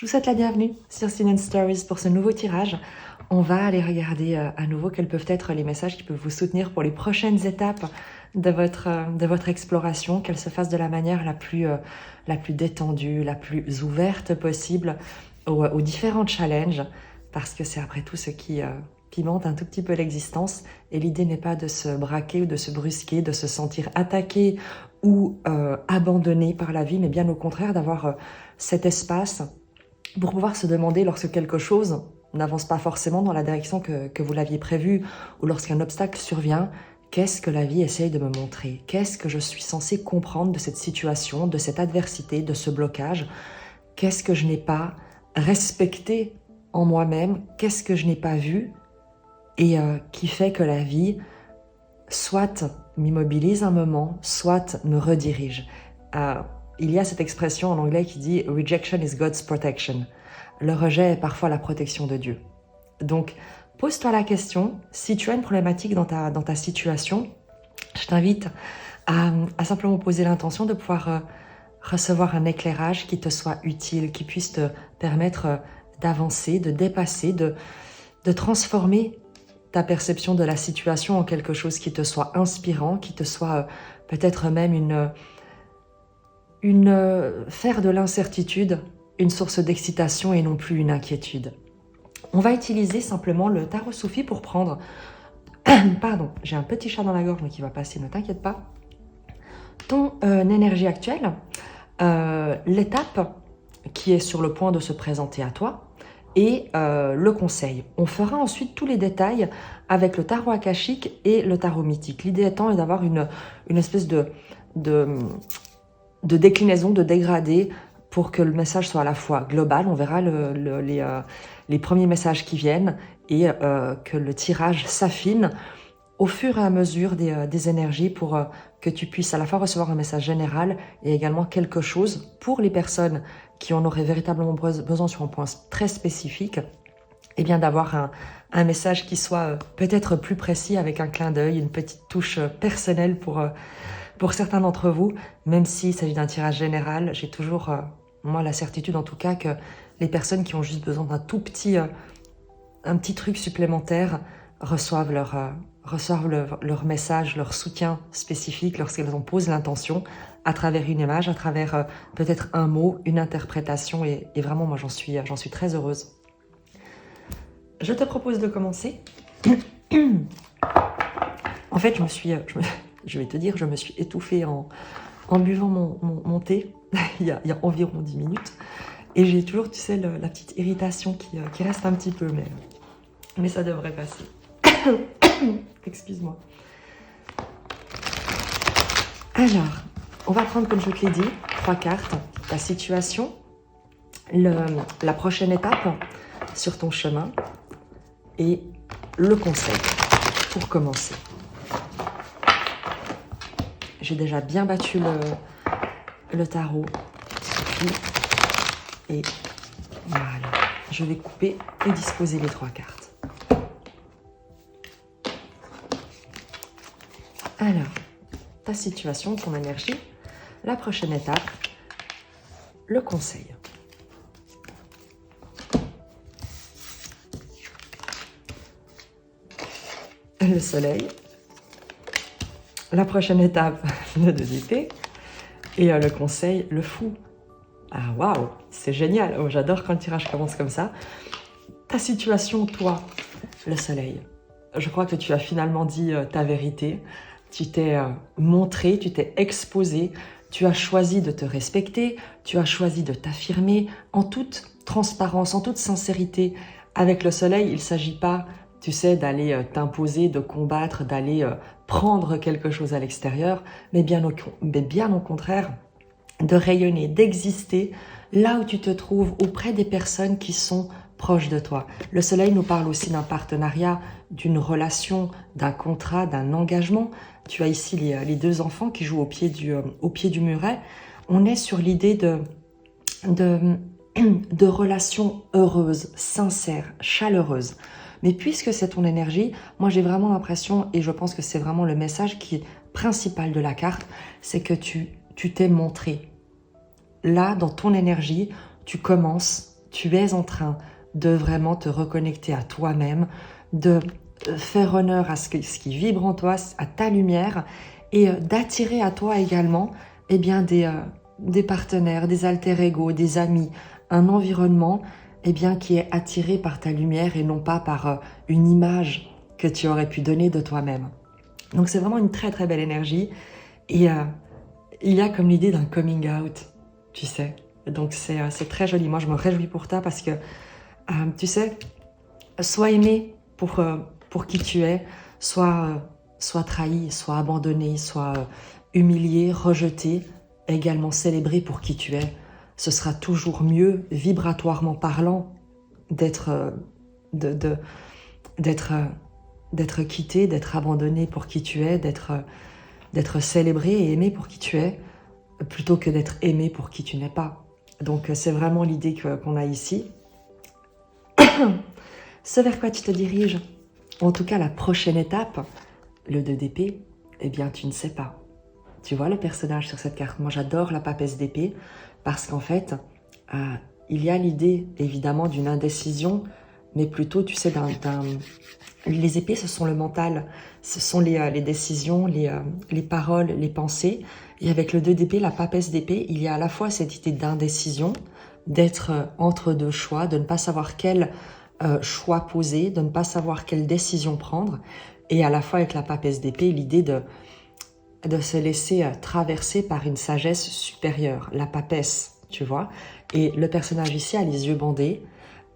vous souhaite la bienvenue sur Sin & Stories pour ce nouveau tirage. On va aller regarder à nouveau quels peuvent être les messages qui peuvent vous soutenir pour les prochaines étapes de votre exploration, qu'elle se fasse de la manière la plus détendue, la plus ouverte possible aux différents challenges, parce que c'est après tout ce qui pimente un tout petit peu l'existence. Et l'idée n'est pas de se braquer ou de se brusquer, de se sentir attaqué ou abandonné par la vie, mais bien au contraire d'avoir cet espace pour pouvoir se demander lorsque quelque chose n'avance pas forcément dans la direction que vous l'aviez prévu, ou lorsqu'un obstacle survient, qu'est-ce que la vie essaye de me montrer? Qu'est-ce que je suis censé comprendre de cette situation, de cette adversité, de ce blocage? Qu'est-ce que je n'ai pas respecté en moi-même? Qu'est-ce que je n'ai pas vu? Et qui fait que la vie soit m'immobilise un moment, soit me redirige. Il y a cette expression en anglais qui dit « Rejection is God's protection ». Le rejet est parfois la protection de Dieu. Donc, pose-toi la question, si tu as une problématique dans ta situation, je t'invite à simplement poser l'intention de pouvoir recevoir un éclairage qui te soit utile, qui puisse te permettre d'avancer, de dépasser, de transformer ta perception de la situation en quelque chose qui te soit inspirant, qui te soit peut-être même faire de l'incertitude une source d'excitation et non plus une inquiétude. On va utiliser simplement le tarot Soufi pour prendre... Pardon, j'ai un petit chat dans la gorge mais qui va passer, ne t'inquiète pas. Ton énergie actuelle, l'étape qui est sur le point de se présenter à toi et le conseil. On fera ensuite tous les détails avec le tarot akashique et le tarot mythique. L'idée étant d'avoir une espèce de déclinaison, de dégradé pour que le message soit à la fois global. On verra les premiers messages qui viennent et que le tirage s'affine au fur et à mesure des énergies pour que tu puisses à la fois recevoir un message général et également quelque chose pour les personnes qui en auraient véritablement besoin sur un point très spécifique, et bien d'avoir un message qui soit peut-être plus précis avec un clin d'œil, une petite touche personnelle pour certains d'entre vous. Même s'il s'agit d'un tirage général, j'ai toujours, moi, la certitude en tout cas que les personnes qui ont juste besoin d'un tout petit, un petit truc supplémentaire reçoivent leur message, leur soutien spécifique lorsqu'elles en posent l'intention à travers une image, à travers peut-être un mot, une interprétation. Et vraiment, moi, j'en suis très heureuse. Je te propose de commencer. En fait, je vais te dire, je me suis étouffée en buvant mon thé il y a environ 10 minutes. Et j'ai toujours, tu sais, la petite irritation qui reste un petit peu, mais ça devrait passer. Excuse-moi. Alors, on va prendre, comme je te l'ai dit, 3 cartes. Ta situation, la prochaine étape sur ton chemin et le conseil pour commencer. J'ai déjà bien battu le tarot. Et voilà, je vais couper et disposer les 3 cartes. Alors, ta situation, ton énergie, la prochaine étape, le conseil. Le soleil, la prochaine étape, le 2 d'épée, et le conseil, le fou. Ah waouh, c'est génial, oh, j'adore quand le tirage commence comme ça. Ta situation, toi, le soleil. Je crois que tu as finalement dit ta vérité, tu t'es montré, tu t'es exposé, tu as choisi de te respecter, tu as choisi de t'affirmer en toute transparence, en toute sincérité. Avec le soleil, il ne s'agit pas, tu sais, d'aller t'imposer, de combattre, d'aller prendre quelque chose à l'extérieur, mais bien au contraire, de rayonner, d'exister là où tu te trouves, auprès des personnes qui sont proches de toi. Le soleil nous parle aussi d'un partenariat, d'une relation, d'un contrat, d'un engagement. Tu as ici les 2 enfants qui jouent au pied du muret. On est sur l'idée de relations heureuses, sincères, chaleureuses. Mais puisque c'est ton énergie, moi j'ai vraiment l'impression, et je pense que c'est vraiment le message qui est principal de la carte, c'est que tu t'es montré. Là, dans ton énergie, tu commences, tu es en train de vraiment te reconnecter à toi-même, de faire honneur à ce qui vibre en toi, à ta lumière, et d'attirer à toi également eh bien, des partenaires, des alter-ego, des amis, un environnement eh bien, qui est attiré par ta lumière et non pas par une image que tu aurais pu donner de toi-même. Donc c'est vraiment une très très belle énergie et il y a comme l'idée d'un coming out, tu sais. Donc c'est très joli. Moi je me réjouis pour toi parce que tu sais, sois aimé pour qui tu es, sois trahi, sois abandonné, sois humilié, rejeté, également célébré pour qui tu es. Ce sera toujours mieux, vibratoirement parlant, d'être quitté, d'être abandonné pour qui tu es, d'être célébré et aimé pour qui tu es, plutôt que d'être aimé pour qui tu n'es pas. Donc c'est vraiment l'idée qu'on a ici. Ce vers quoi tu te diriges, en tout cas la prochaine étape, le 2 d'épée, eh bien tu ne sais pas. Tu vois le personnage sur cette carte, moi j'adore la papesse d'épée parce qu'en fait, il y a l'idée évidemment d'une indécision, mais plutôt tu sais les épées ce sont le mental, ce sont les décisions, les paroles, les pensées, et avec le 2 d'épée, la papesse d'épée, il y a à la fois cette idée d'indécision, d'être entre deux choix, de ne pas savoir quel choix poser, de ne pas savoir quelle décision prendre, et à la fois avec la papesse d'épée, l'idée de se laisser traverser par une sagesse supérieure, la papesse, tu vois. Et le personnage ici a les yeux bandés,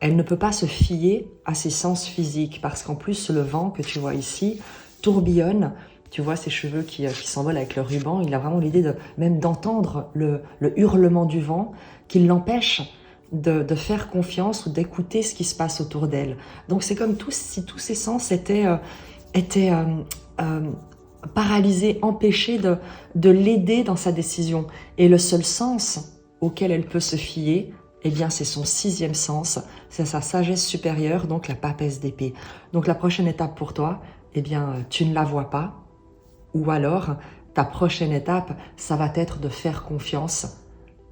elle ne peut pas se fier à ses sens physiques, parce qu'en plus le vent que tu vois ici tourbillonne, tu vois ses cheveux qui s'envolent avec le ruban, il a vraiment l'idée même d'entendre le hurlement du vent, qui l'empêche de faire confiance ou d'écouter ce qui se passe autour d'elle. Donc c'est comme si tous ses sens étaient paralysés, empêchés de l'aider dans sa décision. Et le seul sens auquel elle peut se fier, eh bien c'est son 6e sens, c'est sa sagesse supérieure, donc la papesse d'épée. Donc la prochaine étape pour toi, eh bien tu ne la vois pas, ou alors ta prochaine étape, ça va être de faire confiance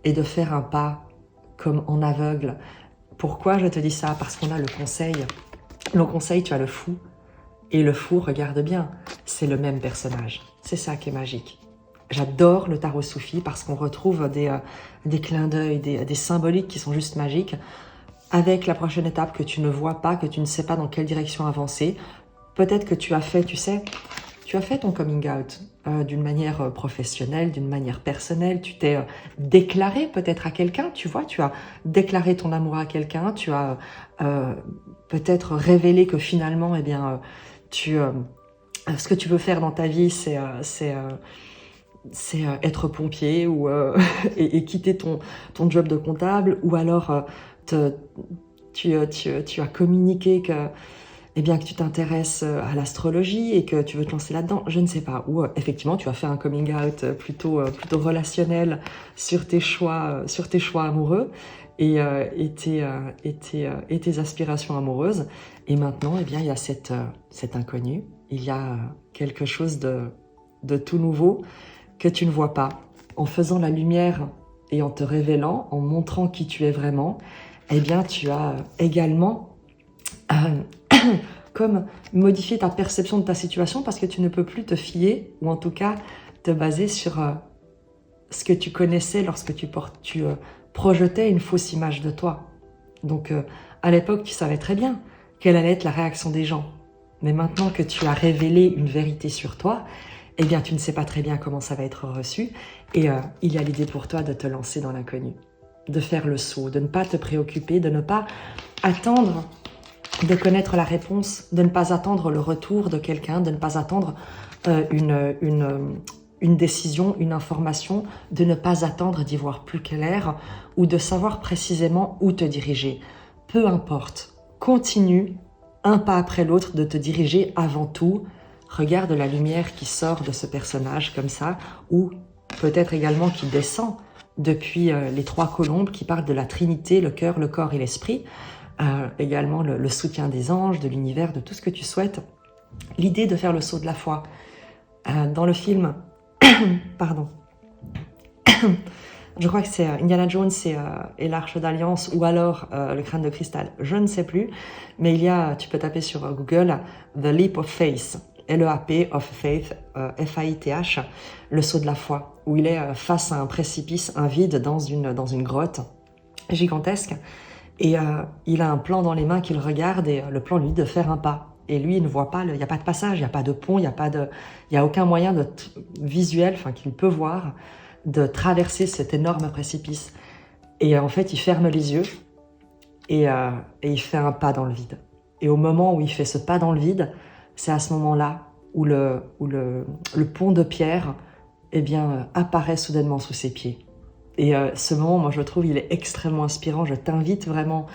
et de faire un pas comme en aveugle. Pourquoi je te dis ça? Parce qu'on a le conseil. Le conseil, tu as le fou. Et le fou, regarde bien, c'est le même personnage. C'est ça qui est magique. J'adore le tarot soufi parce qu'on retrouve des clins d'œil, des symboliques qui sont juste magiques. Avec la prochaine étape que tu ne vois pas, que tu ne sais pas dans quelle direction avancer, peut-être que tu as fait, tu sais, tu as fait ton coming out d'une manière professionnelle, d'une manière personnelle, tu t'es déclaré peut-être à quelqu'un, tu vois, tu as déclaré ton amour à quelqu'un, tu as peut-être révélé que finalement, eh bien, ce que tu veux faire dans ta vie, c'est être pompier ou, et quitter ton job de comptable, ou alors tu as communiqué que eh bien, que tu t'intéresses à l'astrologie et que tu veux te lancer là-dedans, je ne sais pas. Ou effectivement, tu as fait un coming out plutôt relationnel sur tes choix amoureux et tes aspirations amoureuses. Et maintenant, eh bien, il y a cet inconnu, il y a quelque chose de tout nouveau que tu ne vois pas. En faisant la lumière et en te révélant, en montrant qui tu es vraiment, eh bien, tu as également comme modifier ta perception de ta situation parce que tu ne peux plus te fier, ou en tout cas te baser sur ce que tu connaissais lorsque tu projetais une fausse image de toi. Donc à l'époque, tu savais très bien quelle allait être la réaction des gens. Mais maintenant que tu as révélé une vérité sur toi, eh bien tu ne sais pas très bien comment ça va être reçu. Et il y a l'idée pour toi de te lancer dans l'inconnu, de faire le saut, de ne pas te préoccuper, de ne pas attendre de connaître la réponse, de ne pas attendre le retour de quelqu'un, de ne pas attendre une décision, une information, de ne pas attendre d'y voir plus clair ou de savoir précisément où te diriger. Peu importe, continue un pas après l'autre de te diriger avant tout. Regarde la lumière qui sort de ce personnage comme ça, ou peut-être également qui descend depuis les 3 colombes qui parlent de la Trinité, le cœur, le corps et l'esprit. Également le soutien des anges, de l'univers, de tout ce que tu souhaites. L'idée de faire le saut de la foi. Dans le film, pardon, Je crois que c'est Indiana Jones et l'Arche d'Alliance, ou alors le crâne de cristal, je ne sais plus. Mais tu peux taper sur Google The Leap of Faith, L-E-A-P of Faith, F-A-I-T-H, le saut de la foi, où il est face à un précipice, un vide dans une grotte gigantesque. Et il a un plan dans les mains qu'il regarde, et le plan lui dit de faire un pas. Et lui, il ne voit pas, il n'y a pas de passage, il n'y a pas de pont, il n'y a aucun moyen visuel, enfin qu'il peut voir, de traverser cet énorme précipice. Et en fait, il ferme les yeux et il fait un pas dans le vide. Et au moment où il fait ce pas dans le vide, c'est à ce moment-là où le pont de pierre apparaît soudainement sous ses pieds. Et ce moment, moi je trouve, il est extrêmement inspirant. Je t'invite vraiment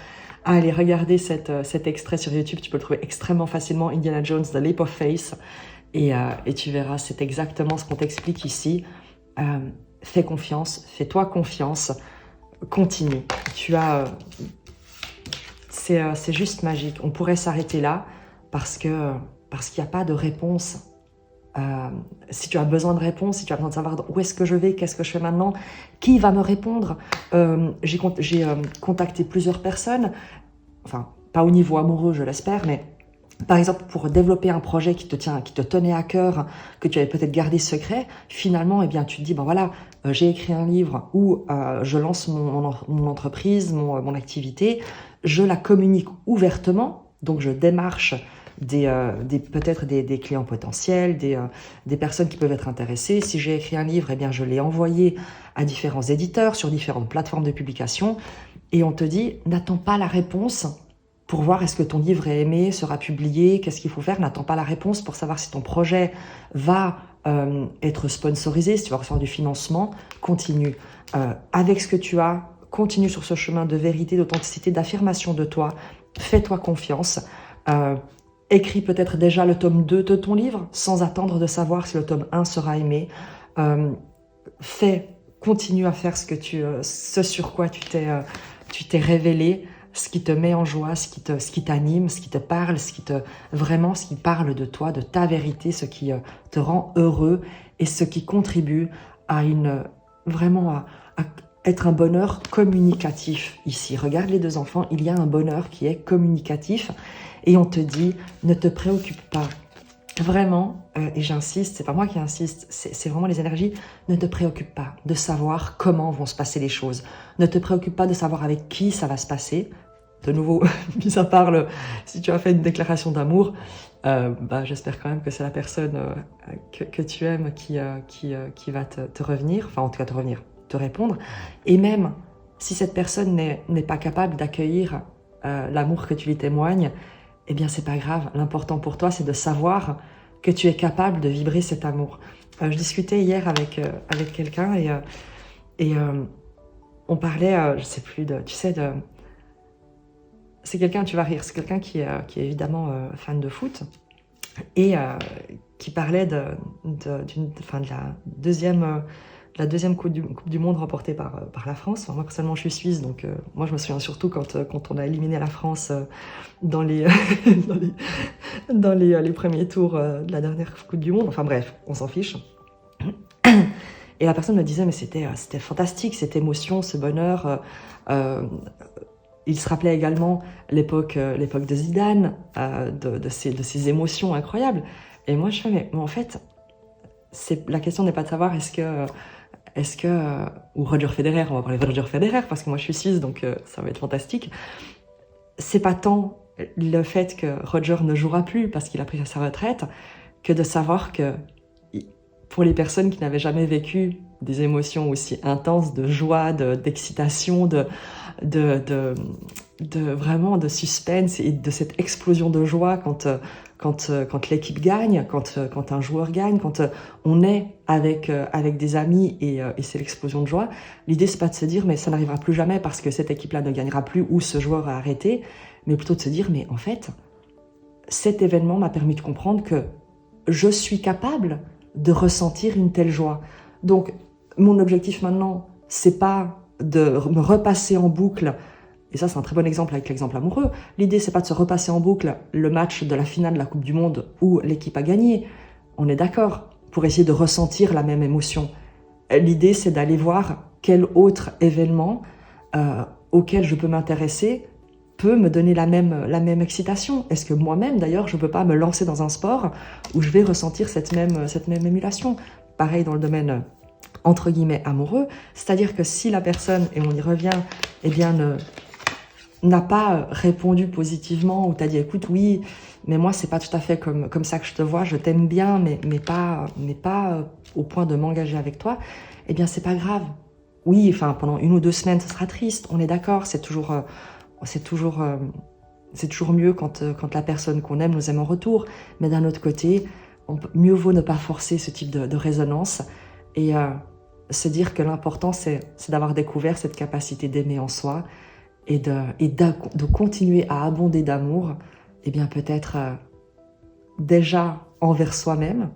à aller regarder cet extrait sur YouTube. Tu peux le trouver extrêmement facilement, Indiana Jones, The Leap of Faith. Et tu verras, c'est exactement ce qu'on t'explique ici. Fais confiance, fais-toi confiance, continue. C'est juste magique. On pourrait s'arrêter là parce qu'il n'y a pas de réponse. Si tu as besoin de réponse, si tu as besoin de savoir où est-ce que je vais, qu'est-ce que je fais maintenant, qui va me répondre, j'ai contacté plusieurs personnes, enfin pas au niveau amoureux je l'espère, mais par exemple pour développer un projet qui te tenait à cœur, que tu avais peut-être gardé secret, finalement tu te dis ben voilà, j'ai écrit un livre où je lance mon entreprise, mon activité, je la communique ouvertement, donc je démarche peut-être des clients potentiels, des personnes qui peuvent être intéressées. Si j'ai écrit un livre, je l'ai envoyé à différents éditeurs sur différentes plateformes de publication. Et on te dit, n'attends pas la réponse pour voir est-ce que ton livre est aimé, sera publié, qu'est-ce qu'il faut faire. N'attends pas la réponse pour savoir si ton projet va être sponsorisé, si tu vas recevoir du financement. Continue avec ce que tu as. Continue sur ce chemin de vérité, d'authenticité, d'affirmation de toi. Fais-toi confiance. Écris peut-être déjà le tome 2 de ton livre, sans attendre de savoir si le tome 1 sera aimé. Continue à faire ce sur quoi tu t'es révélé, ce qui te met en joie, ce qui t'anime, ce qui te parle, ce qui parle de toi, de ta vérité, ce qui te rend heureux et ce qui contribue à être un bonheur communicatif ici. Regarde les deux enfants, il y a un bonheur qui est communicatif. Et on te dit, ne te préoccupe pas. Vraiment, et j'insiste, c'est pas moi qui insiste, c'est vraiment les énergies, ne te préoccupe pas de savoir comment vont se passer les choses. Ne te préoccupe pas de savoir avec qui ça va se passer. De nouveau, mis à part si tu as fait une déclaration d'amour, j'espère quand même que c'est la personne que tu aimes qui va te revenir, enfin en tout cas te répondre. Et même si cette personne n'est pas capable d'accueillir l'amour que tu lui témoignes, c'est pas grave. L'important pour toi, c'est de savoir que tu es capable de vibrer cet amour. Je discutais hier avec quelqu'un et on parlait, je sais plus, c'est quelqu'un, tu vas rire, c'est quelqu'un qui est évidemment fan de foot et qui parlait de la deuxième coupe du Monde remportée par la France. Enfin, moi, personnellement, je suis suisse, donc moi, je me souviens surtout quand on a éliminé la France dans les premiers tours de la dernière Coupe du Monde. Enfin bref, on s'en fiche. Et la personne me disait, mais c'était fantastique, cette émotion, ce bonheur. Il se rappelait également l'époque de Zidane, de ces émotions incroyables. Et moi, je fais, mais en fait, la question n'est pas de savoir ou Roger Federer, on va parler de Roger Federer parce que moi je suis suisse, donc ça va être fantastique. C'est pas tant le fait que Roger ne jouera plus parce qu'il a pris sa retraite que de savoir que pour les personnes qui n'avaient jamais vécu des émotions aussi intenses de joie, d'excitation, vraiment de suspense et de cette explosion de joie quand l'équipe gagne, quand un joueur gagne, quand on est avec des amis et c'est l'explosion de joie. L'idée, c'est pas de se dire mais ça n'arrivera plus jamais parce que cette équipe-là ne gagnera plus ou ce joueur a arrêté, mais plutôt de se dire mais en fait, cet événement m'a permis de comprendre que je suis capable de ressentir une telle joie. Donc, mon objectif maintenant, c'est pas de me repasser en boucle. Et ça, c'est un très bon exemple avec l'exemple amoureux. L'idée, c'est pas de se repasser en boucle le match de la finale de la Coupe du Monde où l'équipe a gagné. On est d'accord, pour essayer de ressentir la même émotion. L'idée, c'est d'aller voir quel autre événement auquel je peux m'intéresser peut me donner la même excitation. Est-ce que moi-même, d'ailleurs, je ne peux pas me lancer dans un sport où je vais ressentir cette même émulation? Pareil dans le domaine, entre guillemets, amoureux. C'est-à-dire que si la personne, et on y revient, eh bien, n'a pas répondu positivement ou t'a dit, écoute, oui, mais moi, c'est pas tout à fait comme ça que je te vois, je t'aime bien, mais pas au point de m'engager avec toi, eh bien, c'est pas grave. Oui, enfin, pendant 1 ou 2 semaines, ce sera triste, on est d'accord, c'est toujours mieux quand la personne qu'on aime nous aime en retour. Mais d'un autre côté, mieux vaut ne pas forcer ce type de résonance et se dire que l'important, c'est d'avoir découvert cette capacité d'aimer en soi et de continuer à abonder d'amour, et bien peut-être déjà envers soi-même,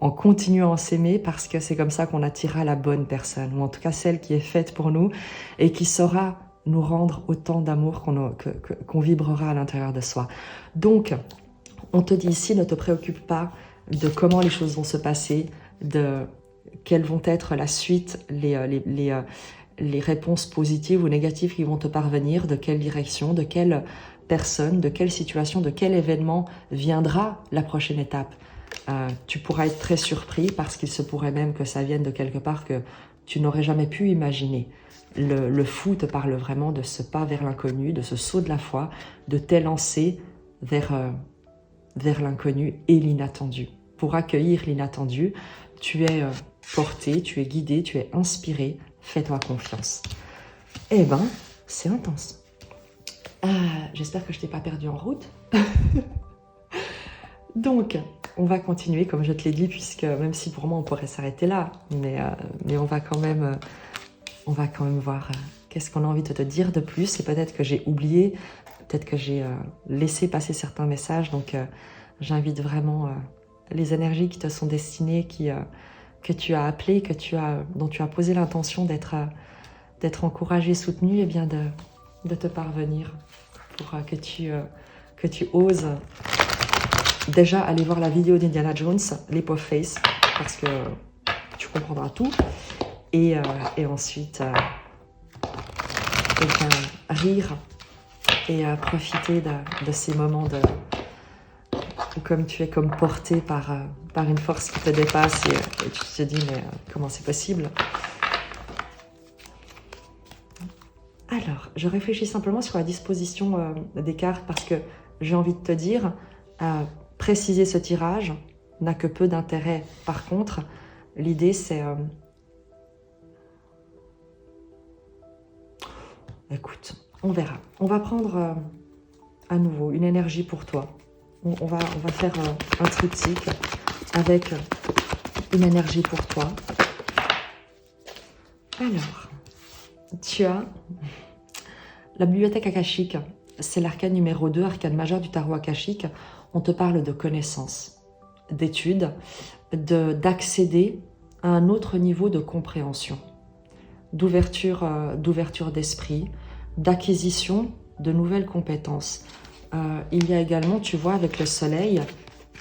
en continuant à s'aimer, parce que c'est comme ça qu'on attirera la bonne personne, ou en tout cas celle qui est faite pour nous et qui saura nous rendre autant d'amour qu'on vibrera à l'intérieur de soi. Donc, on te dit ici, ne te préoccupe pas de comment les choses vont se passer, de quelles vont être la suite, les réponses positives ou négatives qui vont te parvenir, de quelle direction, de quelle personne, de quelle situation, de quel événement viendra la prochaine étape. Tu pourras être très surpris parce qu'il se pourrait même que ça vienne de quelque part que tu n'aurais jamais pu imaginer. Le fou te parle vraiment de ce pas vers l'inconnu, de ce saut de la foi, de t'élancer vers l'inconnu et l'inattendu. Pour accueillir l'inattendu, tu es porté, tu es guidé, tu es inspiré, fais-toi confiance. Eh ben, c'est intense. J'espère que je t'ai pas perdu en route. Donc, on va continuer, comme je te l'ai dit, puisque même si pour moi on pourrait s'arrêter là, mais on va quand même voir qu'est-ce qu'on a envie de te dire de plus. Et peut-être que j'ai oublié, peut-être que j'ai laissé passer certains messages. Donc, j'invite vraiment les énergies qui te sont destinées, que tu as appelées, dont tu as posé l'intention d'être encouragé, soutenu, et bien de te parvenir pour que tu oses déjà aller voir la vidéo d'Indiana Jones, Leap of Faith, parce que tu comprendras tout. Et ensuite, rire et profiter de ces moments où comme tu es comme porté par une force qui te dépasse et tu te dis mais comment c'est possible? Alors, je réfléchis simplement sur la disposition des cartes parce que j'ai envie de te dire, préciser ce tirage n'a que peu d'intérêt. Par contre, l'idée c'est... écoute, on verra. On va prendre à nouveau une énergie pour toi. On va faire un triptyque avec une énergie pour toi. Alors, tu as la bibliothèque akashique. C'est l'arcane numéro 2, arcane majeur du tarot akashique. On te parle de connaissances, d'études, d'accéder à un autre niveau de compréhension, d'ouverture d'esprit, d'acquisition de nouvelles compétences. Il y a également, tu vois, avec le soleil,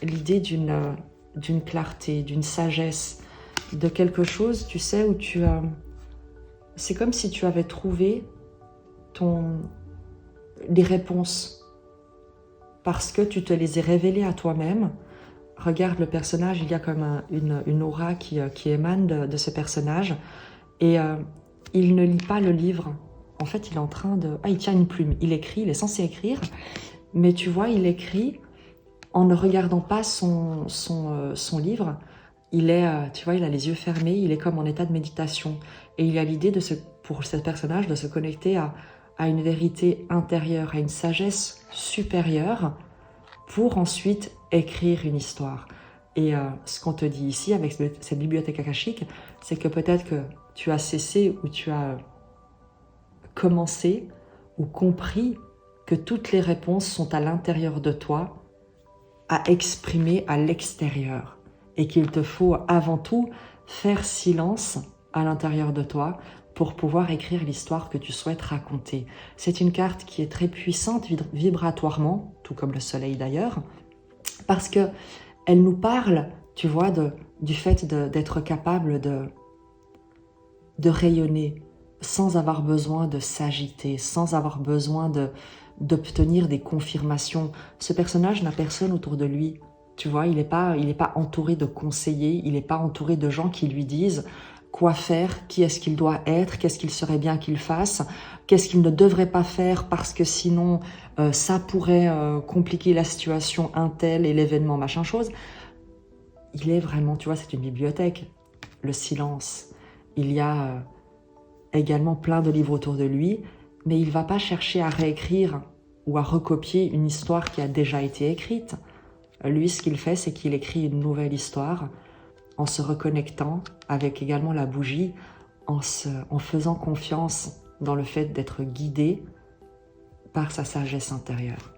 l'idée d'une clarté, d'une sagesse, de quelque chose, tu sais, où c'est comme si tu avais trouvé les réponses parce que tu te les ai révélées à toi-même. Regarde le personnage, il y a comme une aura qui émane de ce personnage et il ne lit pas le livre. En fait, il est en train de... il tient une plume, il écrit, il est censé écrire, mais tu vois, il écrit en ne regardant pas son livre. Tu vois, il a les yeux fermés, il est comme en état de méditation. Et il a l'idée pour ce personnage de se connecter à une vérité intérieure, à une sagesse supérieure pour ensuite écrire une histoire. Et ce qu'on te dit ici avec cette bibliothèque akashique, c'est que peut-être que tu as cessé ou tu as commencé ou compris que toutes les réponses sont à l'intérieur de toi, à exprimer à l'extérieur. Et qu'il te faut avant tout faire silence à l'intérieur de toi pour pouvoir écrire l'histoire que tu souhaites raconter. C'est une carte qui est très puissante vibratoirement, tout comme le soleil d'ailleurs, parce que elle nous parle, tu vois, du fait d'être capable de rayonner sans avoir besoin de s'agiter, sans avoir besoin d'obtenir des confirmations. Ce personnage n'a personne autour de lui. Tu vois, il n'est pas entouré de conseillers, il n'est pas entouré de gens qui lui disent quoi faire, qui est-ce qu'il doit être, qu'est-ce qu'il serait bien qu'il fasse, qu'est-ce qu'il ne devrait pas faire parce que sinon ça pourrait compliquer la situation, un tel et l'événement, machin chose. Il est vraiment, tu vois, c'est une bibliothèque. Le silence. Il y a également plein de livres autour de lui, mais il ne va pas chercher à réécrire ou à recopier une histoire qui a déjà été écrite. Lui, ce qu'il fait, c'est qu'il écrit une nouvelle histoire en se reconnectant avec également la bougie, en faisant confiance dans le fait d'être guidé par sa sagesse intérieure.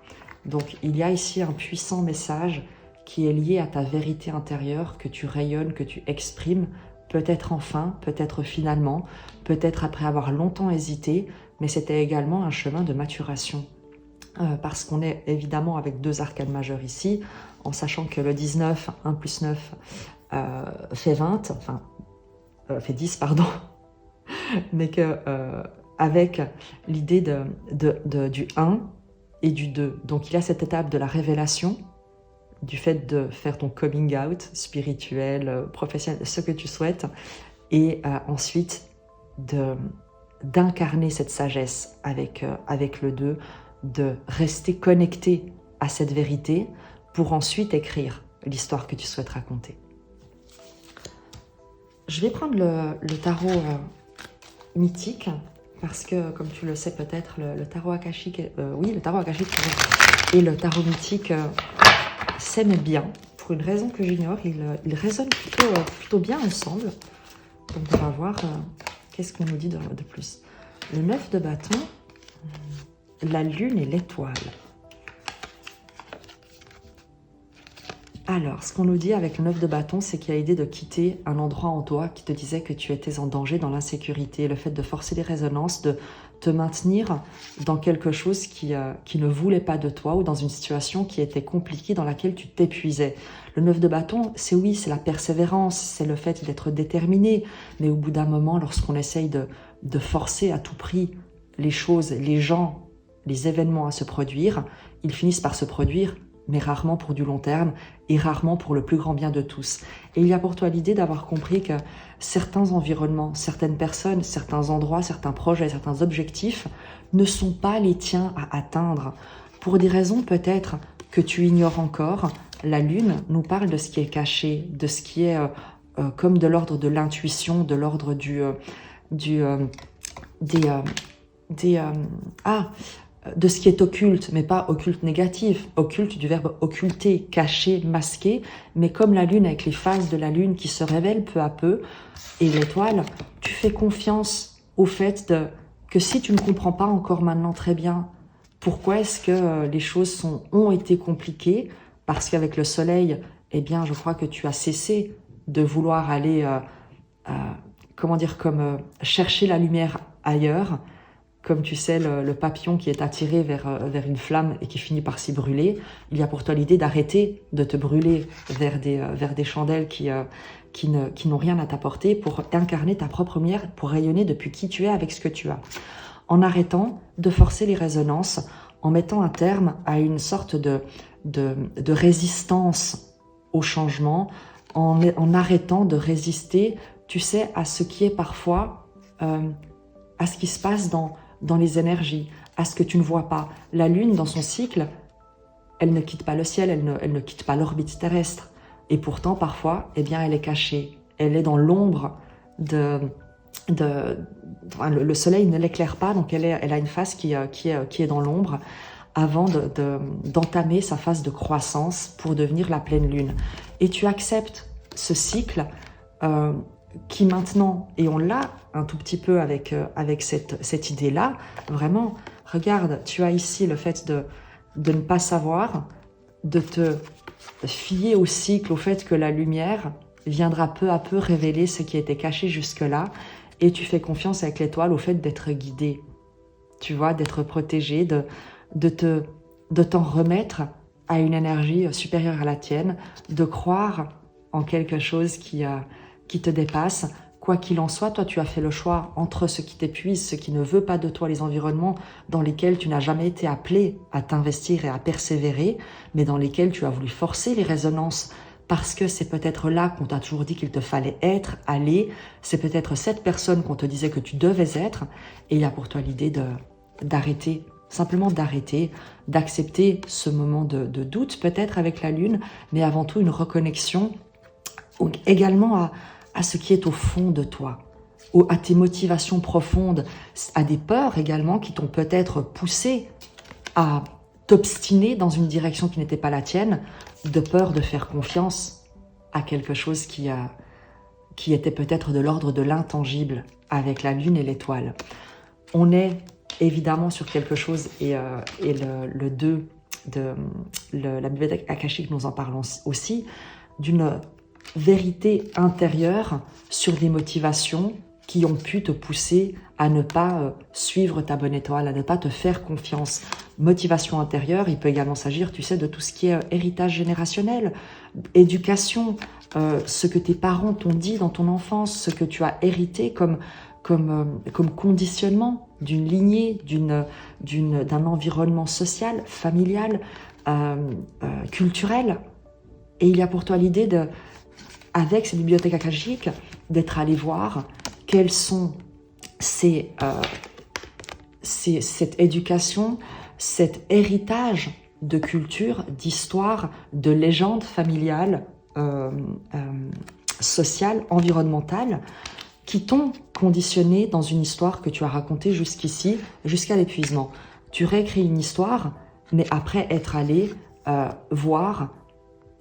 Donc, il y a ici un puissant message qui est lié à ta vérité intérieure, que tu rayonnes, que tu exprimes, peut-être enfin, peut-être finalement, peut-être après avoir longtemps hésité, mais c'était également un chemin de maturation. Parce qu'on est évidemment avec 2 arcanes majeures ici, en sachant que le 19, 1 plus 9 fait 20, enfin, fait 10, pardon, mais que avec l'idée du 1 et du 2. Donc il y a cette étape de la révélation, du fait de faire ton coming out spirituel, professionnel, ce que tu souhaites, et ensuite d'incarner cette sagesse avec le 2, de rester connecté à cette vérité pour ensuite écrire l'histoire que tu souhaites raconter. Je vais prendre le tarot mythique, parce que, comme tu le sais peut-être, le tarot akashique, le tarot akashique et le tarot mythique s'aiment bien. Pour une raison que j'ignore, ils résonnent plutôt bien ensemble. Donc on va voir qu'est-ce qu'on nous dit de plus. Le 9 de bâton, la lune et l'étoile. Alors, ce qu'on nous dit avec le 9 de bâton, c'est qu'il y a l'idée de quitter un endroit en toi qui te disait que tu étais en danger, dans l'insécurité, le fait de forcer les résonances, de te maintenir dans quelque chose qui ne voulait pas de toi ou dans une situation qui était compliquée, dans laquelle tu t'épuisais. Le 9 de bâton, c'est la persévérance, c'est le fait d'être déterminé, mais au bout d'un moment, lorsqu'on essaye de forcer à tout prix les choses, les gens, les événements à se produire, ils finissent par se produire, mais rarement pour du long terme et rarement pour le plus grand bien de tous. Et il y a pour toi l'idée d'avoir compris que certains environnements, certaines personnes, certains endroits, certains projets, certains objectifs ne sont pas les tiens à atteindre. Pour des raisons peut-être que tu ignores encore, la Lune nous parle de ce qui est caché, de ce qui est comme de l'ordre de l'intuition, de l'ordre de ce qui est occulte, mais pas occulte négatif, occulte du verbe occulter, cacher, masquer, mais comme la lune avec les phases de la lune qui se révèlent peu à peu, et l'étoile, tu fais confiance au fait que si tu ne comprends pas encore maintenant très bien pourquoi est-ce que les choses ont été compliquées, parce qu'avec le soleil, eh bien, je crois que tu as cessé de vouloir aller, chercher la lumière ailleurs, comme tu sais, le papillon qui est attiré vers une flamme et qui finit par s'y brûler. Il y a pour toi l'idée d'arrêter de te brûler vers des chandelles qui n'ont rien à t'apporter, pour incarner ta propre lumière, pour rayonner depuis qui tu es avec ce que tu as. En arrêtant de forcer les résonances, en mettant un terme à une sorte de résistance au changement, en arrêtant de résister, tu sais, à ce qui est parfois, à ce qui se passe dans les énergies, à ce que tu ne vois pas. La Lune, dans son cycle, elle ne quitte pas le ciel, elle ne quitte pas l'orbite terrestre. Et pourtant, parfois, eh bien, elle est cachée. Elle est dans l'ombre le soleil ne l'éclaire pas, donc elle a une phase qui est dans l'ombre avant d'entamer sa phase de croissance pour devenir la pleine lune. Et tu acceptes ce cycle qui maintenant, et on l'a un tout petit peu avec cette idée-là, vraiment, regarde, tu as ici le fait de ne pas savoir, de te fier au cycle, au fait que la lumière viendra peu à peu révéler ce qui était caché jusque-là, et tu fais confiance avec l'étoile au fait d'être guidé, tu vois, d'être protégé, de t'en remettre à une énergie supérieure à la tienne, de croire en quelque chose qui te dépasse, quoi qu'il en soit, toi, tu as fait le choix entre ce qui t'épuise, ce qui ne veut pas de toi, les environnements dans lesquels tu n'as jamais été appelé à t'investir et à persévérer, mais dans lesquels tu as voulu forcer les résonances parce que c'est peut-être là qu'on t'a toujours dit qu'il te fallait être, aller, c'est peut-être cette personne qu'on te disait que tu devais être, et il y a pour toi l'idée d'arrêter, simplement d'arrêter, d'accepter ce moment de doute peut-être avec la lune, mais avant tout une reconnexion également à ce qui est au fond de toi, à tes motivations profondes, à des peurs également qui t'ont peut-être poussé à t'obstiner dans une direction qui n'était pas la tienne, de peur de faire confiance à quelque chose qui était peut-être de l'ordre de l'intangible avec la lune et l'étoile. On est évidemment sur quelque chose, et le 2 de la bibliothèque akashique nous en parlons aussi, d'une vérité intérieure sur des motivations qui ont pu te pousser à ne pas suivre ta bonne étoile, à ne pas te faire confiance. Motivation intérieure, il peut également s'agir, tu sais, de tout ce qui est héritage générationnel, éducation, ce que tes parents t'ont dit dans ton enfance, ce que tu as hérité comme conditionnement d'une lignée, d'un environnement social, familial, culturel. Et il y a pour toi l'idée avec cette bibliothèque akashique, d'être allé voir quelles sont cette éducation, cet héritage de culture, d'histoire, de légende familiale, sociale, environnementale, qui t'ont conditionné dans une histoire que tu as racontée jusqu'ici, jusqu'à l'épuisement. Tu réécris une histoire, mais après être allé voir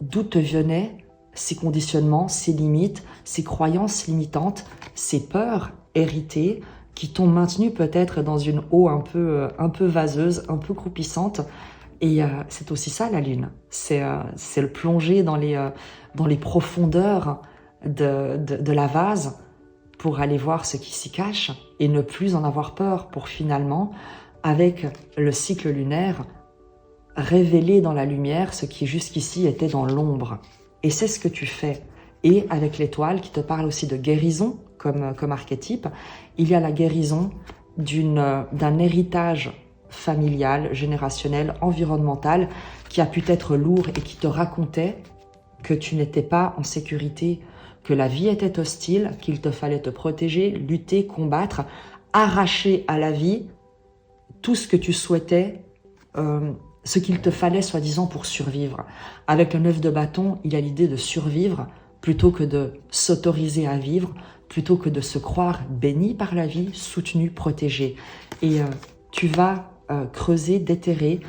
d'où te venaient ces conditionnements, ces limites, ces croyances limitantes, ces peurs héritées qui t'ont maintenu peut-être dans une eau un peu vaseuse, un peu croupissante. Et c'est aussi ça la lune, c'est le plonger dans les profondeurs de la vase pour aller voir ce qui s'y cache et ne plus en avoir peur pour finalement, avec le cycle lunaire, révéler dans la lumière ce qui jusqu'ici était dans l'ombre. Et c'est ce que tu fais. Et avec l'étoile qui te parle aussi de guérison comme archétype, il y a la guérison d'un héritage familial, générationnel, environnemental qui a pu être lourd et qui te racontait que tu n'étais pas en sécurité, que la vie était hostile, qu'il te fallait te protéger, lutter, combattre, arracher à la vie tout ce que tu souhaitais, ce qu'il te fallait soi-disant pour survivre. Avec le 9 de bâton, il y a l'idée de survivre plutôt que de s'autoriser à vivre, plutôt que de se croire béni par la vie, soutenu, protégé. Et tu vas creuser, déterrer,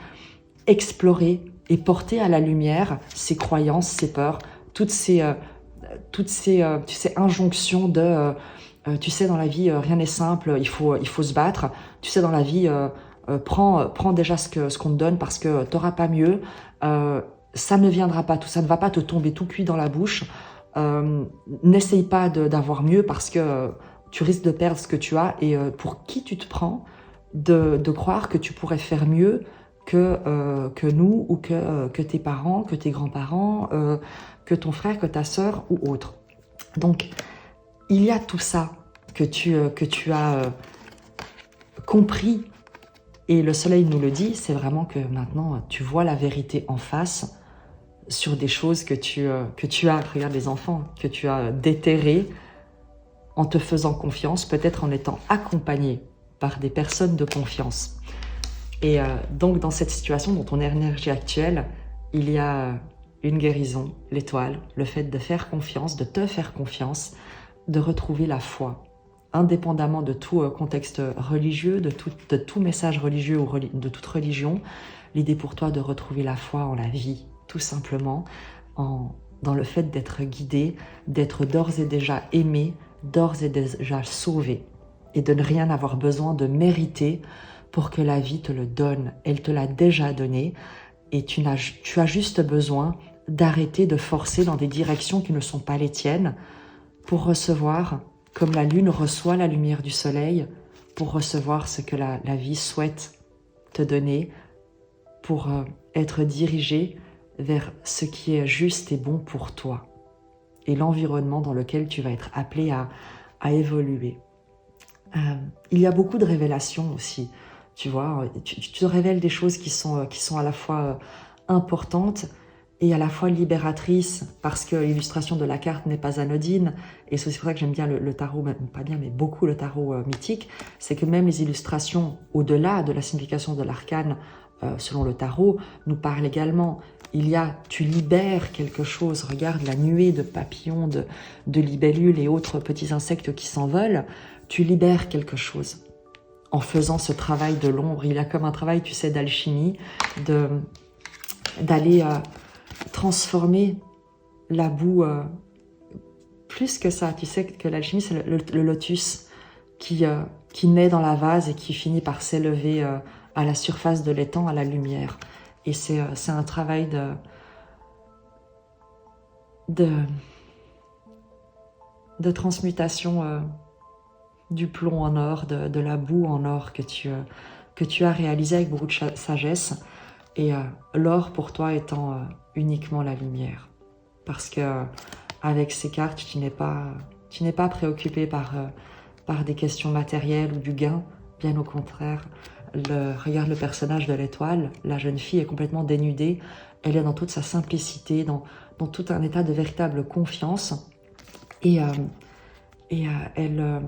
explorer et porter à la lumière ces croyances, ces peurs, toutes ces injonctions de tu sais, dans la vie rien n'est simple, il faut se battre, tu sais, dans la vie prends déjà ce qu'on te donne parce que t'auras pas mieux, ça ne viendra pas, tout ça ne va pas te tomber tout cuit dans la bouche, n'essaye pas d'avoir mieux parce que tu risques de perdre ce que tu as. Et pour qui tu te prends de croire que tu pourrais faire mieux que nous, ou que tes parents, que tes grands-parents, que ton frère, que ta sœur ou autre. Donc, il y a tout ça que tu as compris, et le soleil nous le dit, c'est vraiment que maintenant tu vois la vérité en face sur des choses que tu as, regarde les enfants, que tu as déterrées en te faisant confiance, peut-être en étant accompagné par des personnes de confiance. Et donc dans cette situation, dans ton énergie actuelle, il y a une guérison, l'étoile, le fait de faire confiance, de te faire confiance, de retrouver la foi, indépendamment de tout contexte religieux, de tout message religieux ou de toute religion. L'idée pour toi de retrouver la foi en la vie, tout simplement, dans le fait d'être guidé, d'être d'ores et déjà aimé, d'ores et déjà sauvé, et de ne rien avoir besoin de mériter pour que la vie te le donne. Elle te l'a déjà donné, et tu as juste besoin d'arrêter de forcer dans des directions qui ne sont pas les tiennes pour recevoir, comme la lune reçoit la lumière du soleil, pour recevoir ce que la vie souhaite te donner, pour être dirigé vers ce qui est juste et bon pour toi, et l'environnement dans lequel tu vas être appelé à évoluer. Il y a beaucoup de révélations aussi, tu vois, tu te révèles des choses qui sont à la fois importantes et à la fois libératrices, parce que l'illustration de la carte n'est pas anodine, et c'est pour ça que j'aime bien le tarot, même pas bien, mais beaucoup le tarot mythique, c'est que même les illustrations, au-delà de la signification de l'arcane, selon le tarot, nous parlent également. Tu libères quelque chose, regarde la nuée de papillons, de libellules et autres petits insectes qui s'envolent, tu libères quelque chose en faisant ce travail de l'ombre. Il y a comme un travail, tu sais, d'alchimie, d'aller transformer la boue, plus que ça. Tu sais que l'alchimie, c'est le lotus qui naît dans la vase et qui finit par s'élever à la surface de l'étang, à la lumière. Et c'est un travail de transmutation du plomb en or, de la boue en or que tu as réalisé avec beaucoup de sagesse. Et l'or pour toi étant uniquement la lumière. Parce que avec ces cartes, tu n'es pas préoccupé par des questions matérielles ou du gain. Bien au contraire, regarde le personnage de l'étoile, la jeune fille est complètement dénudée, elle est dans toute sa simplicité, dans tout un état de véritable confiance, et elle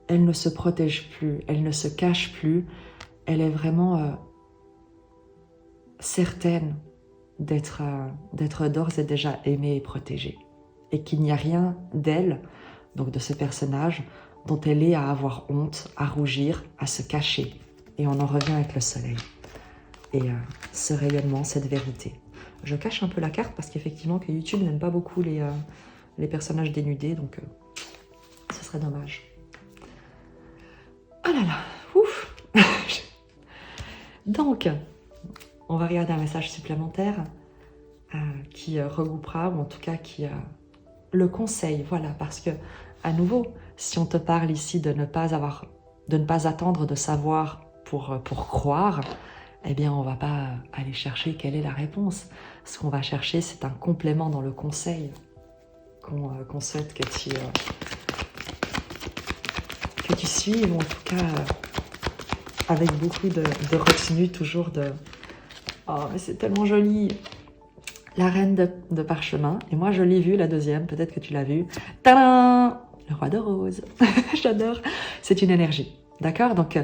ne se protège plus, elle ne se cache plus, elle est vraiment certaine d'être d'ores et déjà aimée et protégée, et qu'il n'y a rien d'elle, donc de ce personnage, dont elle est à avoir honte, à rougir, à se cacher. Et on en revient avec le soleil. Et ce rayonnement, cette vérité. Je cache un peu la carte parce qu'effectivement que YouTube n'aime pas beaucoup les personnages dénudés, donc ce serait dommage. Oh là là, ouf. Donc, on va regarder un message supplémentaire qui regroupera, ou en tout cas qui le conseil, voilà, parce que à nouveau, si on te parle ici de ne pas attendre de savoir pour croire, eh bien on va pas aller chercher quelle est la réponse. Ce qu'on va chercher, c'est un complément dans le conseil qu'on souhaite que tu suives, ou en tout cas avec beaucoup de retenue, toujours de « Oh, mais c'est tellement joli !» La reine de parchemin, et moi je l'ai vue, la deuxième, peut-être que tu l'as vue. Tadam! Le roi de rose. J'adore. C'est une énergie, d'accord? Donc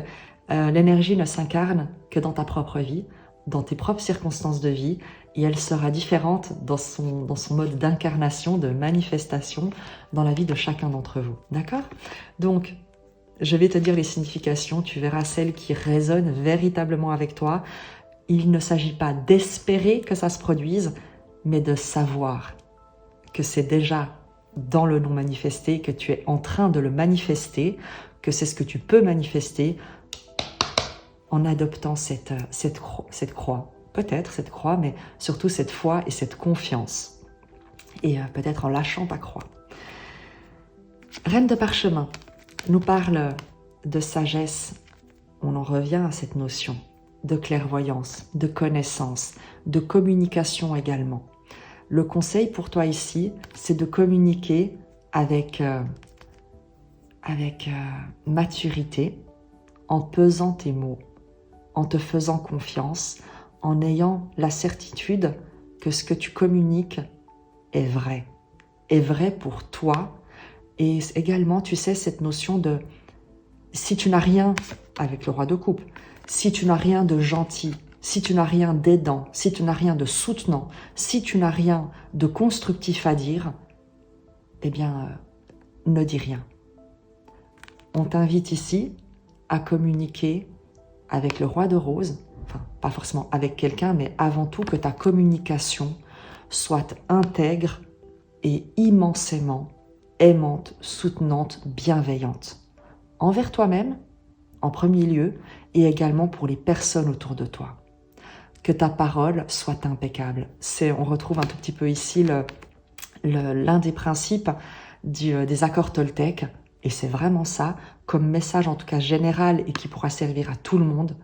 l'énergie ne s'incarne que dans ta propre vie, dans tes propres circonstances de vie, et elle sera différente dans son mode d'incarnation, de manifestation dans la vie de chacun d'entre vous, d'accord? Donc, je vais te dire les significations, tu verras celles qui résonnent véritablement avec toi. Il ne s'agit pas d'espérer que ça se produise, mais de savoir que c'est déjà dans le non manifesté, que tu es en train de le manifester, que c'est ce que tu peux manifester en adoptant cette croix. Peut-être cette croix, mais surtout cette foi et cette confiance. Et peut-être en lâchant ta croix. Reine de parchemin nous parle de sagesse. On en revient à cette notion de clairvoyance, de connaissance, de communication également. Le conseil pour toi ici, c'est de communiquer avec maturité, en pesant tes mots, en te faisant confiance, en ayant la certitude que ce que tu communiques est vrai pour toi. Et également, tu sais, cette notion de si tu n'as rien avec le roi de coupe, si tu n'as rien de gentil, si tu n'as rien d'aidant, si tu n'as rien de soutenant, si tu n'as rien de constructif à dire, eh bien, ne dis rien. On t'invite ici à communiquer avec le roi de rose, enfin, pas forcément avec quelqu'un, mais avant tout que ta communication soit intègre et immensément aimante, soutenante, bienveillante. Envers toi-même, en premier lieu, et également pour les personnes autour de toi. Que ta parole soit impeccable. On retrouve un tout petit peu ici l'un des principes des accords Toltec, et c'est vraiment ça, comme message en tout cas général et qui pourra servir à tout le monde,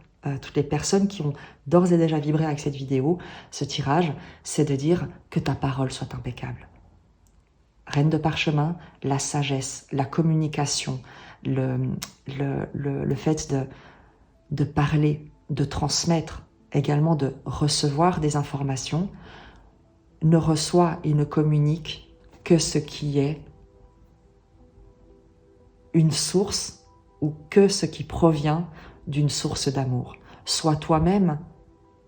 toutes les personnes qui ont d'ores et déjà vibré avec cette vidéo, ce tirage, c'est de dire que ta parole soit impeccable. Reine de parchemin, la sagesse, la communication, le fait de parler, de transmettre, également de recevoir des informations, ne reçoit et ne communique que ce qui est une source ou que ce qui provient d'une source d'amour. Sois toi-même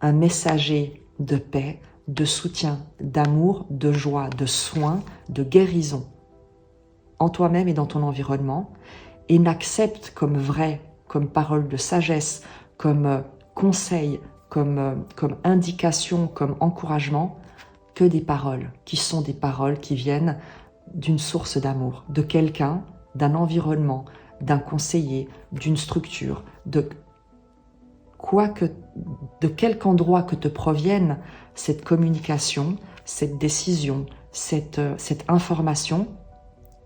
un messager de paix, de soutien, d'amour, de joie, de soin, de guérison en toi-même et dans ton environnement, et n'accepte comme vrai, comme parole de sagesse, comme conseil, comme indication, comme encouragement, que des paroles qui sont des paroles qui viennent d'une source d'amour, de quelqu'un, d'un environnement, d'un conseiller, d'une structure, de quelque endroit que te provienne cette communication, cette décision, cette information,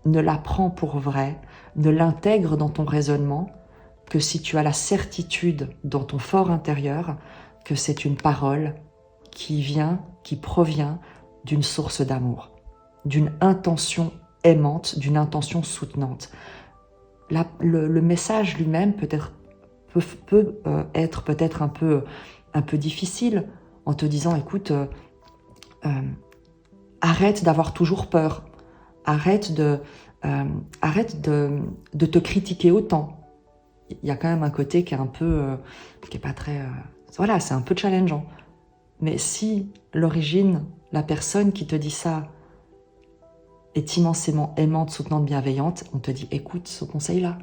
ne la prends pour vraie, ne l'intègre dans ton raisonnement que si tu as la certitude dans ton fort intérieur que c'est une parole qui provient d'une source d'amour, d'une intention aimante, d'une intention soutenante. Le message lui-même peut être peut-être un peu difficile en te disant, écoute, arrête d'avoir toujours peur, arrête de te critiquer autant. Il y a quand même un côté qui est un peu, qui est pas très, voilà, c'est un peu challengeant. Mais si l'origine, la personne qui te dit ça est immensément aimante, soutenante, bienveillante, on te dit écoute ce conseil-là.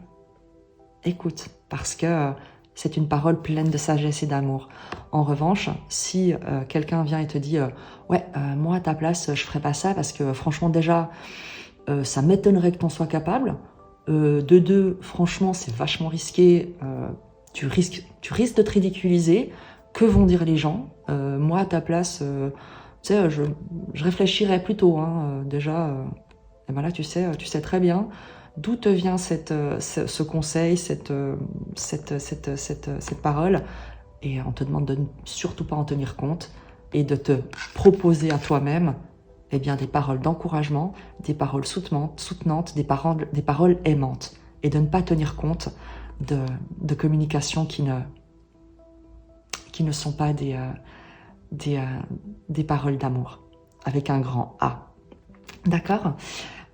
Écoute, parce que c'est une parole pleine de sagesse et d'amour. En revanche, si quelqu'un vient et te dit ouais, moi à ta place, je ferais pas ça parce que franchement déjà, ça m'étonnerait que t'en sois capable. De deux, franchement, c'est vachement risqué. Tu risques de te ridiculiser. Que vont dire les gens? Moi, à ta place, tu sais, je réfléchirais plutôt. Hein, déjà, et ben là, tu sais très bien d'où te vient ce conseil, cette parole. Et on te demande de ne surtout pas en tenir compte et de te proposer à toi-même eh bien, des paroles d'encouragement, des paroles soutenantes, des paroles aimantes, et de ne pas tenir compte de communications qui ne sont pas des paroles d'amour, avec un grand A. D'accord ?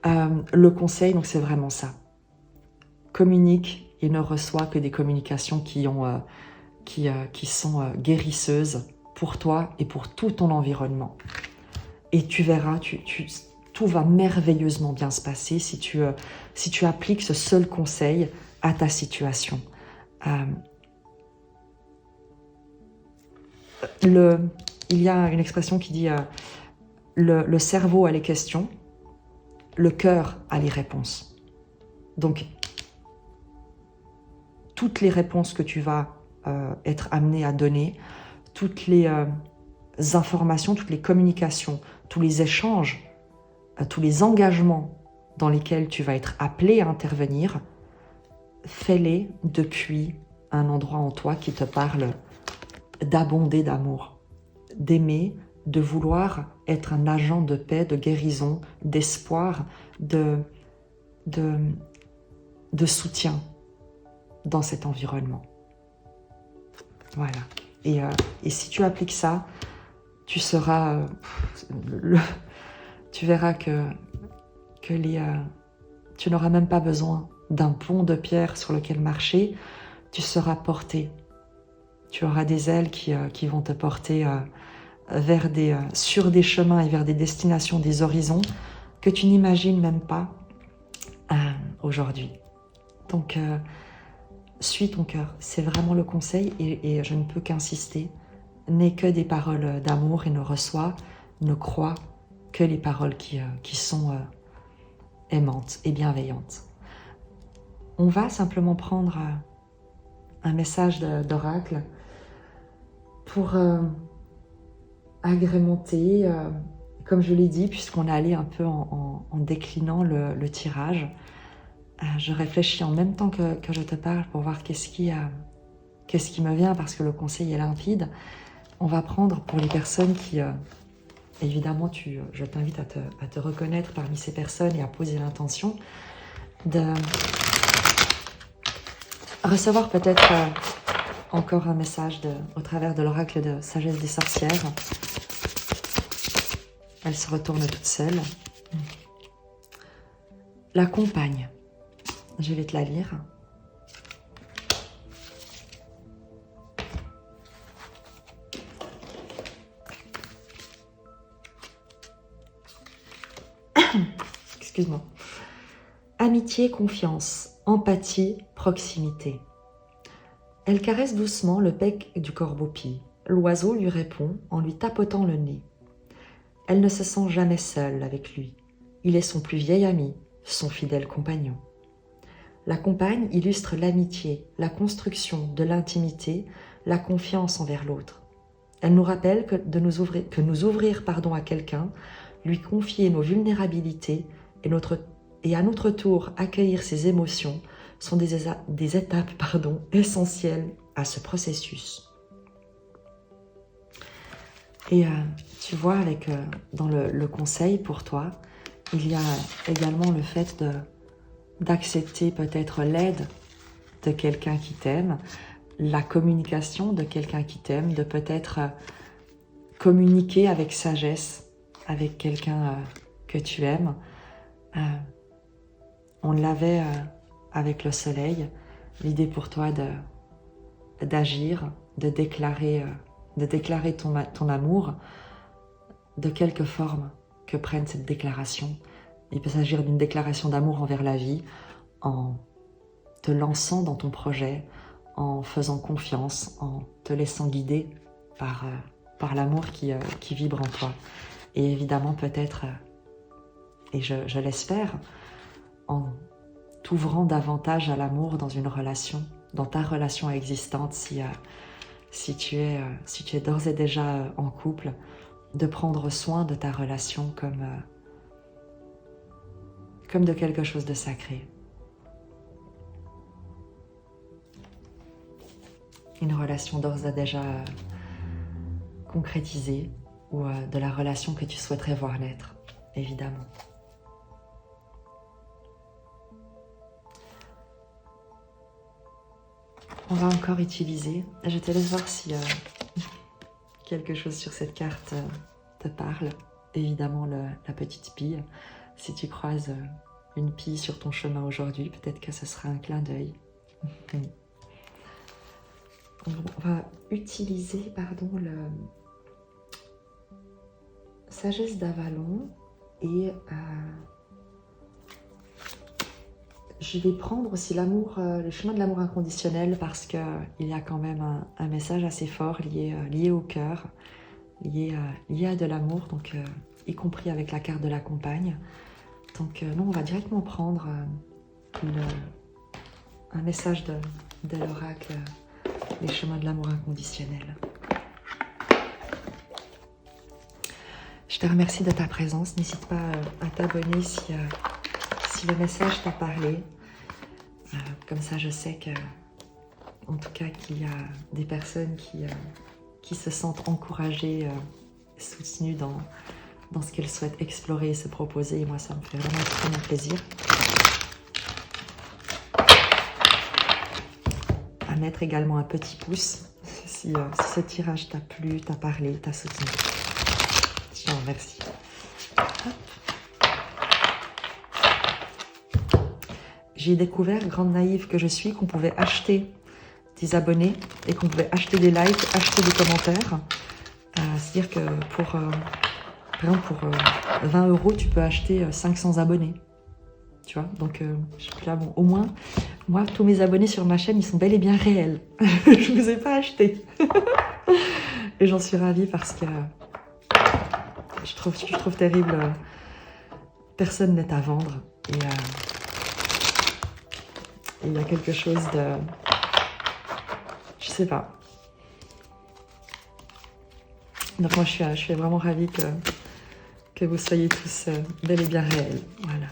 Le conseil, donc c'est vraiment ça. Communique et ne reçois que des communications qui sont guérisseuses pour toi et pour tout ton environnement. Et tu verras, tout va merveilleusement bien se passer si tu appliques ce seul conseil à ta situation. Il y a une expression qui dit le cerveau a les questions, le cœur a les réponses. Donc, toutes les réponses que tu vas être amené à donner, toutes les informations, toutes les communications, tous les échanges, tous les engagements dans lesquels tu vas être appelé à intervenir, fais-les depuis un endroit en toi qui te parle d'abonder d'amour, d'aimer, de vouloir être un agent de paix, de guérison, d'espoir, de soutien dans cet environnement. Voilà. Et si tu appliques ça, tu seras... tu verras que tu n'auras même pas besoin d'un pont de pierre sur lequel marcher. Tu seras porté. Tu auras des ailes qui vont te porter sur des chemins et vers des destinations, des horizons que tu n'imagines même pas aujourd'hui. Donc, suis ton cœur. C'est vraiment le conseil et je ne peux qu'insister. N'aie que des paroles d'amour et ne crois que les paroles qui sont aimantes et bienveillantes. On va simplement prendre un message d'oracle pour agrémenter, comme je l'ai dit, puisqu'on est allé un peu en déclinant le tirage. Je réfléchis en même temps que je te parle pour voir qu'est-ce qui me vient, parce que le conseil est limpide. On va prendre pour les personnes qui évidemment, je t'invite à te reconnaître parmi ces personnes et à poser l'intention de recevoir peut-être encore un message au travers de l'oracle de sagesse des sorcières. Elle se retourne toute seule. La compagne. Je vais te la lire. Excuse-moi. Amitié, confiance, empathie, proximité. Elle caresse doucement le bec du corbeau-pie. L'oiseau lui répond en lui tapotant le nez. Elle ne se sent jamais seule avec lui. Il est son plus vieil ami, son fidèle compagnon. La compagne illustre l'amitié, la construction de l'intimité, la confiance envers l'autre. Elle nous rappelle que nous ouvrir à quelqu'un, lui confier nos vulnérabilités et à notre tour accueillir ses émotions sont des étapes essentielles à ce processus. Et tu vois, dans le conseil pour toi, il y a également le fait d'accepter peut-être l'aide de quelqu'un qui t'aime, la communication de quelqu'un qui t'aime, de peut-être communiquer avec sagesse avec quelqu'un que tu aimes. On l'avait avec le soleil, l'idée pour toi d'agir, de déclarer ton amour, de quelque forme que prenne cette déclaration. Il peut s'agir d'une déclaration d'amour envers la vie, en te lançant dans ton projet, en faisant confiance, en te laissant guider par l'amour qui vibre en toi. Et évidemment peut-être, et je l'espère, en t'ouvrant davantage à l'amour dans une relation, dans ta relation existante, si tu es d'ores et déjà en couple, de prendre soin de ta relation comme de quelque chose de sacré. Une relation d'ores et déjà concrétisée ou de la relation que tu souhaiterais voir naître, évidemment. On va encore utiliser, je te laisse voir si quelque chose sur cette carte te parle. Évidemment la petite pie. Si tu croises une pie sur ton chemin aujourd'hui, peut-être que ce sera un clin d'œil. On va utiliser le sagesse d'Avalon et je vais prendre aussi le chemin de l'amour inconditionnel parce qu'il y a quand même un message assez fort lié au cœur, lié à de l'amour, donc y compris avec la carte de la compagne. Donc non, on va directement prendre un message de l'oracle, les chemins de l'amour inconditionnel. Je te remercie de ta présence. N'hésite pas à t'abonner si le message t'a parlé. Comme ça, je sais en tout cas qu'il y a des personnes qui se sentent encouragées, soutenues dans ce qu'elles souhaitent explorer et se proposer. Et moi, ça me fait vraiment extrêmement plaisir. À mettre également un petit pouce si ce tirage t'a plu, t'a parlé, t'a soutenu. Je te remercie. J'ai découvert, grande naïve que je suis, qu'on pouvait acheter des abonnés et qu'on pouvait acheter des likes, acheter des commentaires. C'est-à-dire que par exemple, pour 20 €, tu peux acheter 500 abonnés. Tu vois, donc je suis là, bon, au moins, moi, tous mes abonnés sur ma chaîne, ils sont bel et bien réels. Je ne vous ai pas acheté. Et j'en suis ravie parce que je trouve terrible. Personne n'est à vendre. Et il y a quelque chose de... Je sais pas. Donc moi, je suis vraiment ravie que vous soyez tous bel et bien réels. Voilà.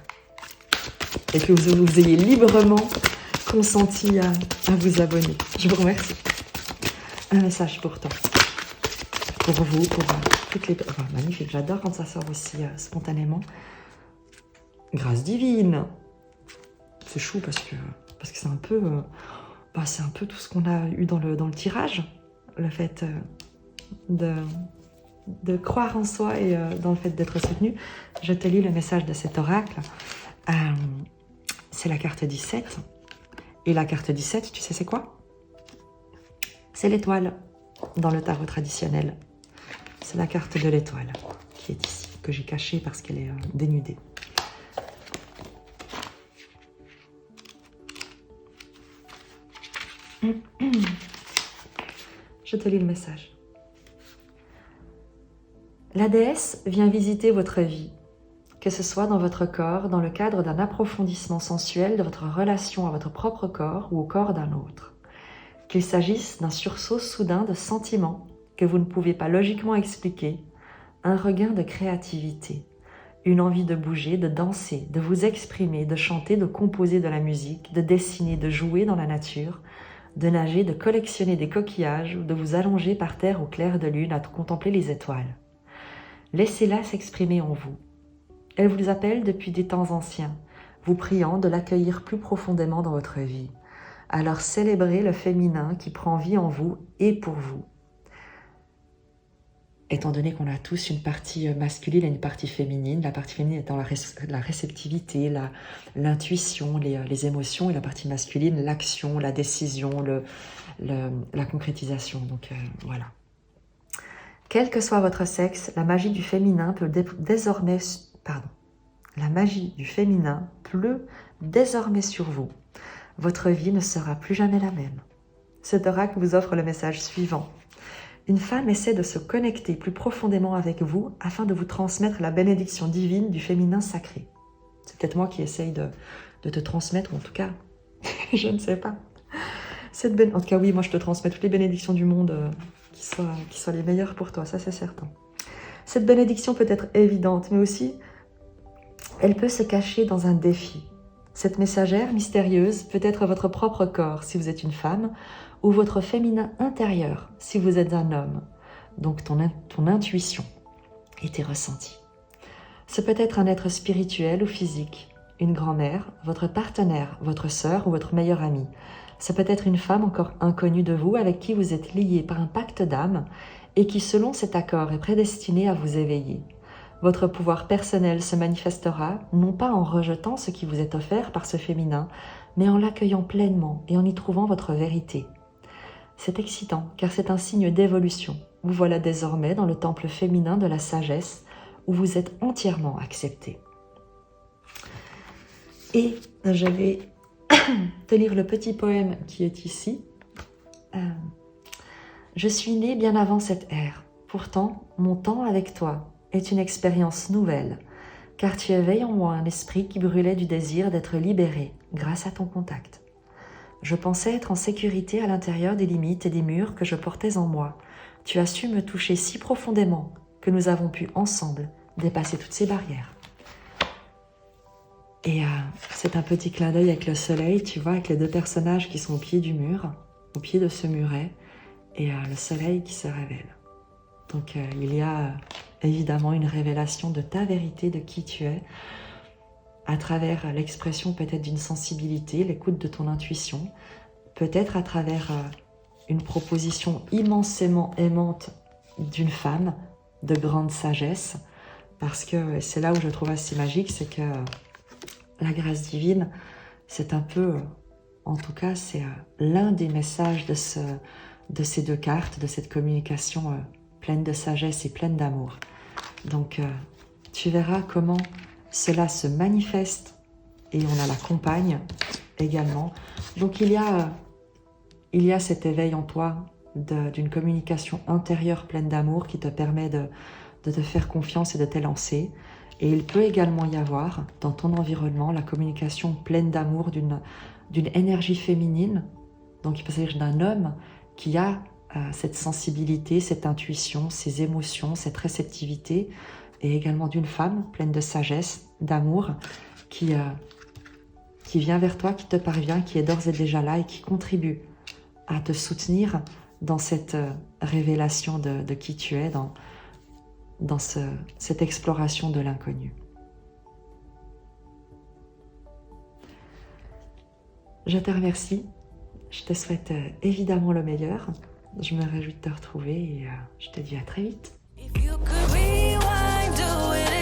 Et que vous ayez librement consenti à vous abonner. Je vous remercie. Un message pour toi. pour vous, pour toutes les... Oh, magnifique, j'adore quand ça sort aussi spontanément. Grâce divine. C'est chou parce que c'est un peu... c'est un peu tout ce qu'on a eu dans le tirage. Le fait de croire en soi et dans le fait d'être soutenu. Je te lis le message de cet oracle. C'est la carte 17. Et la carte 17, tu sais c'est quoi? C'est l'étoile dans le tarot traditionnel. C'est la carte de l'étoile qui est ici, que j'ai cachée parce qu'elle est dénudée. Je te lis le message. La déesse vient visiter votre vie, que ce soit dans votre corps, dans le cadre d'un approfondissement sensuel de votre relation à votre propre corps ou au corps d'un autre. Qu'il s'agisse d'un sursaut soudain de sentiments que vous ne pouvez pas logiquement expliquer, un regain de créativité, une envie de bouger, de danser, de vous exprimer, de chanter, de composer de la musique, de dessiner, de jouer dans la nature, de nager, de collectionner des coquillages ou de vous allonger par terre au clair de lune à contempler les étoiles. Laissez-la s'exprimer en vous. Elle vous appelle depuis des temps anciens, vous priant de l'accueillir plus profondément dans votre vie. Alors célébrez le féminin qui prend vie en vous et pour vous. Étant donné qu'on a tous une partie masculine et une partie féminine, la partie féminine étant la réceptivité, l'intuition, les émotions, et la partie masculine, l'action, la décision, la concrétisation. Donc voilà. Quel que soit votre sexe, la magie du féminin peut désormais... La magie du féminin pleut désormais sur vous. Votre vie ne sera plus jamais la même. Cet oracle vous offre le message suivant. Une femme essaie de se connecter plus profondément avec vous afin de vous transmettre la bénédiction divine du féminin sacré. C'est peut-être moi qui essaye de te transmettre, ou en tout cas, je ne sais pas. En tout cas, oui, moi je te transmets toutes les bénédictions du monde qui soient les meilleures pour toi, ça c'est certain. Cette bénédiction peut être évidente, mais aussi, elle peut se cacher dans un défi. Cette messagère mystérieuse peut être votre propre corps si vous êtes une femme, ou votre féminin intérieur si vous êtes un homme, donc ton intuition et tes ressentis. Ce peut être un être spirituel ou physique, une grand-mère, votre partenaire, votre sœur ou votre meilleure amie. Ce peut être une femme encore inconnue de vous avec qui vous êtes lié par un pacte d'âme et qui, selon cet accord, est prédestinée à vous éveiller. Votre pouvoir personnel se manifestera non pas en rejetant ce qui vous est offert par ce féminin, mais en l'accueillant pleinement et en y trouvant votre vérité. C'est excitant car c'est un signe d'évolution. Vous voilà désormais dans le temple féminin de la sagesse où vous êtes entièrement accepté. Et je vais te lire le petit poème qui est ici. Je suis née bien avant cette ère. Pourtant, mon temps avec toi est une expérience nouvelle, car tu éveilles en moi un esprit qui brûlait du désir d'être libéré grâce à ton contact. Je pensais être en sécurité à l'intérieur des limites et des murs que je portais en moi. Tu as su me toucher si profondément que nous avons pu ensemble dépasser toutes ces barrières. Et c'est un petit clin d'œil avec le soleil, tu vois, avec les deux personnages qui sont au pied du mur, au pied de ce muret, et le soleil qui se révèle. Donc il y a évidemment une révélation de ta vérité, de qui tu es, à travers l'expression peut-être d'une sensibilité, l'écoute de ton intuition, peut-être à travers une proposition immensément aimante d'une femme de grande sagesse, parce que c'est là où je trouve assez magique, c'est que la grâce divine, c'est un peu, en tout cas, c'est l'un des messages de ces deux cartes, de cette communication pleine de sagesse et pleine d'amour. Donc, tu verras comment cela se manifeste et on l'accompagne également. Donc, il y a cet éveil en toi d'une communication intérieure pleine d'amour qui te permet de te faire confiance et de t'élancer. Et il peut également y avoir dans ton environnement la communication pleine d'amour d'une énergie féminine. Donc il peut s'agir d'un homme qui a cette sensibilité, cette intuition, ces émotions, cette réceptivité, et également d'une femme pleine de sagesse, d'amour, qui vient vers toi, qui te parvient, qui est d'ores et déjà là et qui contribue à te soutenir dans cette révélation de qui tu es, dans cette exploration de l'inconnu. Je te remercie, je te souhaite évidemment le meilleur. Je me réjouis de te retrouver et je te dis à très vite. If you could rewind, do it